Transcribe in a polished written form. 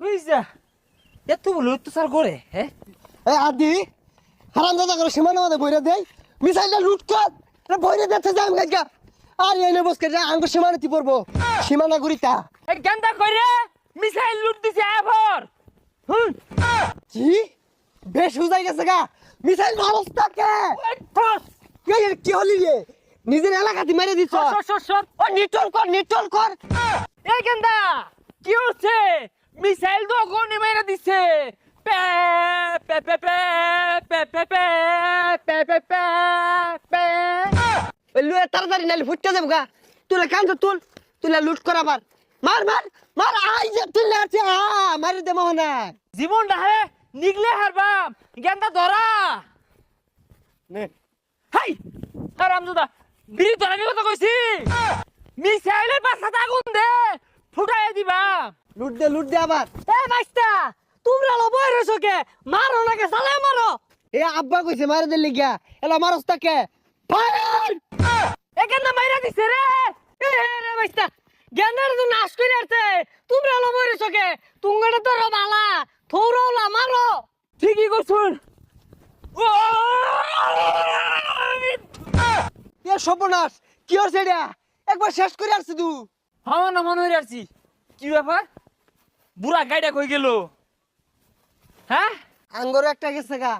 হইছে এত বলে অত্যাচার করে হ্যাঁ এই আদি হারামজাদা করে সীমানা মধ্যে বইরা দেয় মিসাইলটা লুট কর বইরা দিতে যাই গাইগা আর এনে বসকে যা আঙ্গ সীমানাতে পড়বো সীমানা গুরিতা এই গেন্দা কইরে মিসাইল লুট দিছে এবার কি বেশ উজাই গেছে গা মিসাইল মারস্তা কে কি হলি রে নিজের এলাকাতে মেরে দিছ সর ও নিটল কর এই গেন্দা কি হচ্ছে মিসাইল তো কোনে মেরে দিছে pay pay pay pay pay pay pay pay pay pay pay ওই লুয়ে তাড়াতাড়ি নালে ফুটতে যাবো গা তুলে কান্ত তুলে লুট কর আবার মার আই যে তুলে আছে মারি দে মোহনা জীবনটা হে নিগলে হারবাম গেন্দা ধরা নে হাই হারামজাদা বিড়ি ধরার কথা কইছি মিসাইলের পাছাতে আগুন দে ফুটাই দিবা লুট দে আবার এ বাইস্তা তোমরা লবই রইছো কে মারো নাকে সালে মারো এ আব্বা কইছে মারি দে লিগা এলা মারস্তা কে ফায়ার এ গেন্দা মাইরা দিছে রে এ রে বাইস্তা গেন্দার তো নাশ করে আসছে তোমরা লবই রইছো কে তুঙ্গটা তো বালা থৌরাওলা মারো ঠিকই কইছুন এ সর্বনাশ কি হচ্ছে এটা একবার শেষ করে আসছি তুই আমার না মনে হয়ে আসছি কি ব্যাপার বুড়া গাইডা কই গেল হ্যাঁ আঙ্গর একটা গেছে গা